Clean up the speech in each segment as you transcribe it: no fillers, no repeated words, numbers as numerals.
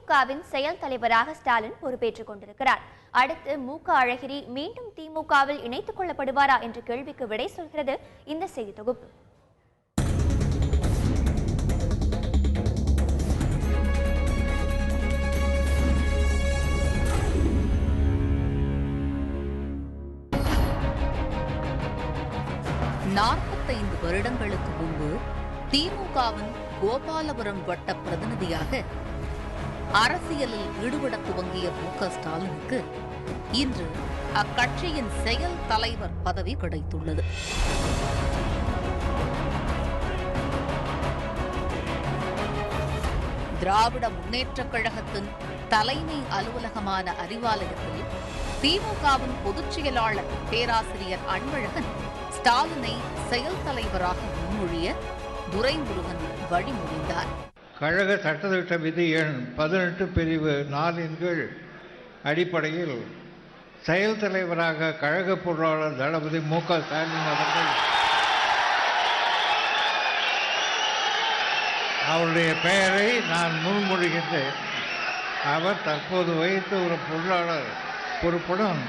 திமுகவின் செயல் தலைவராக ஸ்டாலின் பொறுப்பேற்றுக் கொண்டிருக்கிறார். அடுத்து மு.க. அழகிரி மீண்டும் திமுகவில் இணைத்துக் கொள்ளப்படுவாரா என்ற கேள்விக்கு விடை சொல்கிறது இந்த செய்தி தொகுப்பு. நாற்பத்தைந்து வருடங்களுக்கு முன்பு திமுகவின் கோபாலபுரம் வட்ட பிரதிநிதியாக அரசியலில் ஈடுபட துவங்கிய மு.க. ஸ்டாலினுக்கு இன்று அக்கட்சியின் செயல் தலைவர் பதவி கிடைத்துள்ளது. திராவிட முன்னேற்றக் கழகத்தின் தலைமை அலுவலகமான அறிவாலயத்தில் திமுகவின் பொதுச் செயலாளர் பேராசிரியர் அன்பழகன் ஸ்டாலினை செயல் தலைவராக முன்மொழிய துரைமுருகன் வழிமொழிந்தார். கழக சட்டத்திட்ட விதி எண் 18 பிரிவு 4 கீழ் அடிப்படையில் செயல் தலைவராக கழக பொருளாளர் தளபதி மு.க. ஸ்டாலின் அவர்கள் அவருடைய பெயரை நான் முன்மொழிகின்றேன். அவர் தற்போது வகித்த ஒரு பொருளாளர் பொறுப்புடன்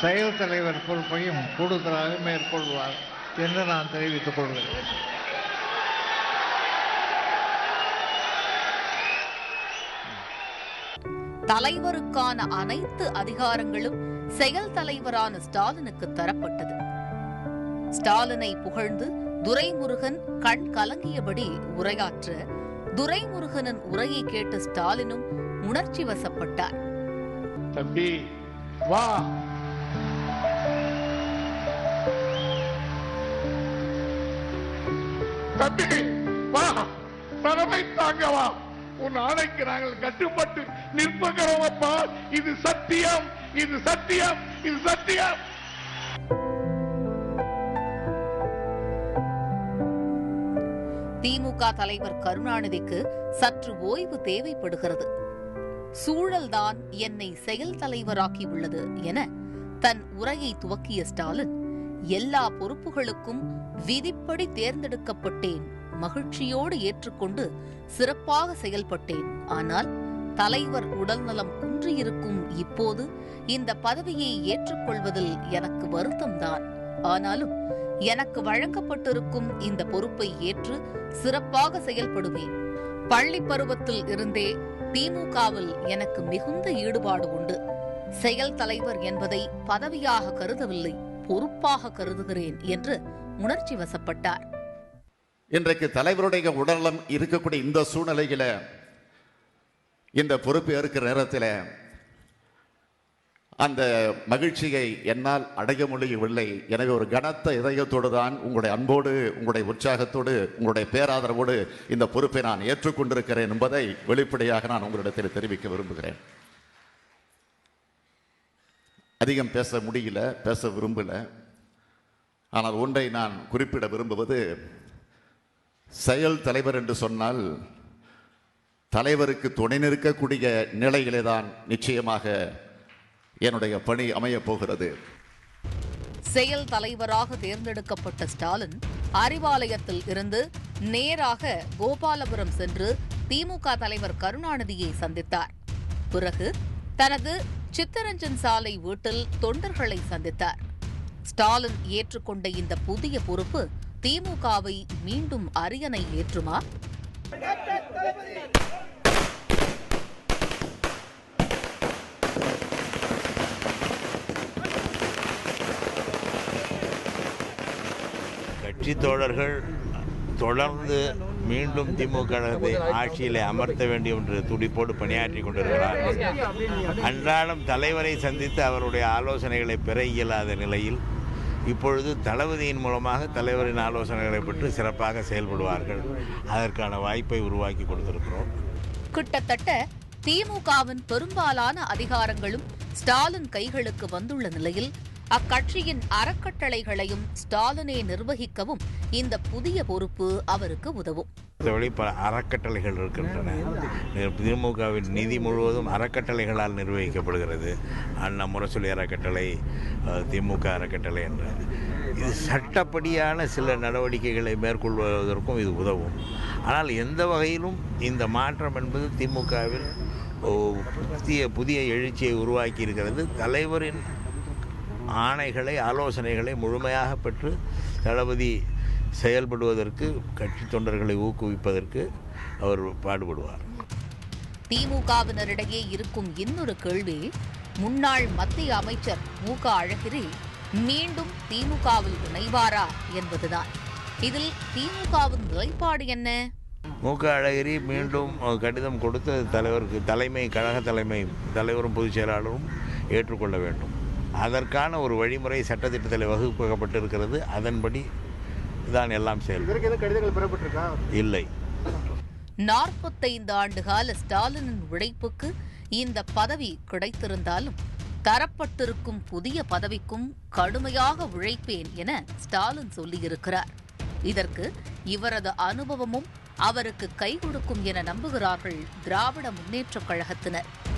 செயல் தலைவர் பொறுப்பையும் கூடுதலாக மேற்கொள்வார் என்று நான் தெரிவித்துக் கொள்கிறேன். தலைவருக்கான அனைத்து அதிகாரங்களும் செயல் தலைவரான ஸ்டாலினுக்கு தரப்பட்டது. ஸ்டாலினை புகழ்ந்து துரைமுருகன் கண் கலங்கியபடி உரையாற்ற துரைமுருகனின் உரையை கேட்ட ஸ்டாலினும் உணர்ச்சி வசப்பட்டார். தம்பி வா, தம்பி வா, தலைமை தாங்க வா, உன் ஆணைக்கு நாங்கள் கட்டுப்பட்டு நிற்பகிறோம் அப்பா. இது சத்தியம், இது சத்தியம், இது சத்தியம். திமுக தலைவர் கருணாநிதிக்கு சற்று ஓய்வு தேவைப்படுகிறது. சூழல்தான் என்னை செயல் தலைவராக்கி உள்ளது என தன் உரையை துவக்கிய ஸ்டாலின், எல்லா பொறுப்புகளுக்கும் விதிப்படி தேர்ந்தெடுக்கப்பட்டேன், மகிழ்ச்சியோடு ஏற்றுக்கொண்டு சிறப்பாக செயல்பட்டேன். ஆனால் தலைவர் உடல்நலம் குன்றியிருக்கும் இப்போது இந்த பதவியை ஏற்றுக்கொள்வதில் எனக்கு வருத்தம்தான். ஆனாலும் எனக்கு வழங்கப்பட்டிருக்கும் இந்த பொறுப்பை ஏற்று சிறப்பாக செயல்படுவேன். பள்ளி பருவத்தில் இருந்தே திமுகவில் எனக்கு மிகுந்த ஈடுபாடு உண்டு. செயல் தலைவர் என்பதை பதவியாக கருதவில்லை, பொறுப்பாக கருதுகிறேன் என்று உணர்ச்சி வசப்பட்டார். இன்றைக்கு தலைவருடைய உடல்நலம் இருக்கக்கூடிய இந்த சூழ்நிலையில இந்த பொறுப்பு ஏற்கிற நேரத்தில் அந்த மகிழ்ச்சியை என்னால் அடைய முடியவில்லை. எனவே ஒரு கனத்த இதயத்தோடு தான் உங்களுடைய அன்போடு, உங்களுடைய உற்சாகத்தோடு, உங்களுடைய பேராதரவோடு இந்த பொறுப்பை நான் ஏற்றுக்கொண்டிருக்கிறேன் என்பதை வெளிப்படையாக நான் உங்களிடத்தில் தெரிவிக்க விரும்புகிறேன். அதிகம் பேச முடியல, பேச விரும்பல. ஆனால் ஒன்றை நான் குறிப்பிட விரும்புவது, செயல் தலைவர் என்று சொன்னால் தலைவருக்கு துணை நிற்கக்கூடிய நிலையிலே தான் நிச்சயமாக என்னுடைய பணி அமையப் போகிறது. செயல் தலைவராக தேர்ந்தெடுக்கப்பட்ட ஸ்டாலின் அறிவாலயத்தில் இருந்து நேராக கோபாலபுரம் சென்று திமுக தலைவர் கருணாநிதியை சந்தித்தார். பிறகு தனது சித்தரஞ்சன் சாலை வீட்டில் தொண்டர்களை சந்தித்தார். ஸ்டாலின் ஏற்றுக்கொண்ட இந்த புதிய பொறுப்பு திமுகவை மீண்டும் அரியணை ஏற்றுமா? கட்சி தோழர்கள் தொடர்ந்து மீண்டும் திமுக ஆட்சியில் அமர்த்த வேண்டும் என்று துடிப்போடு பணியாற்றி கொண்டிருக்கிறார்கள். அன்றாடம் தலைவரை சந்தித்து அவருடைய ஆலோசனைகளை பெற இயலாத நிலையில் இப்பொழுது தளபதியின் மூலமாக தலைவரின் ஆலோசனைகளை பெற்று சிறப்பாக செயல்படுவார்கள். அதற்கான வாய்ப்பை உருவாக்கி கொடுத்திருக்கிறோம். கிட்டத்தட்ட திமுகவின் பெரும்பாலான அதிகாரங்களும் ஸ்டாலின் கைகளுக்கு வந்துள்ள நிலையில் அக்கட்சியின் அறக்கட்டளைகளையும் ஸ்டாலினை நிர்வகிக்கவும் இந்த புதிய பொறுப்பு அவருக்கு உதவும். பல அறக்கட்டளைகள் இருக்கின்றன. திமுகவின் நிதி முழுவதும் அறக்கட்டளைகளால் நிர்வகிக்கப்படுகிறது. அண்ணா முரசொலி அறக்கட்டளை, திமுக அறக்கட்டளை என்ற இது சட்டப்படியான சில நடவடிக்கைகளை மேற்கொள்வதற்கும் இது உதவும். ஆனால் எந்த வகையிலும் இந்த மாற்றம் என்பது திமுகவில் புதிய எழுச்சியை உருவாக்கி இருக்கிறது. தலைவரின் ஆணைகளை, ஆலோசனைகளை முழுமையாக பெற்று தளபதி செயல்படுவதற்கு, கட்சி தொண்டர்களை ஊக்குவிப்பதற்கு அவர் பாடுபடுவார். திமுகவினரிடையே இருக்கும் இன்னொரு கேள்வி, முன்னாள் மத்திய அமைச்சர் மூக அழகிரி மீண்டும் திமுகவில் இணைவாரா என்பதுதான். இதில் திமுகவின் நிலைப்பாடு என்ன? மூக அழகிரி மீண்டும் கடிதம் கொடுத்து தலைவருக்கு கழக தலைவரும் பொதுச் செயலாளரும் ஏற்றுக்கொள்ள வேண்டும். அதற்கான ஒரு வழிமுறை சட்டத்திட்டத்தில் வகுக்கப்பட்டிருக்கிறது. அதன்படி தான் எல்லாம் செயல்படும். இல்லை. 45 ஆண்டுகால ஸ்டாலினின் உழைப்புக்கு இந்த பதவி கிடைத்திருந்தாலும் தரப்பட்டிருக்கும் புதிய பதவிக்கும் கடுமையாக உழைப்பேன் என ஸ்டாலின் சொல்லியிருக்கிறார். இதற்கு இவரது அனுபவமும் அவருக்கு கை கொடுக்கும் என நம்புகிறார்கள் திராவிட முன்னேற்றக் கழகத்தினர்.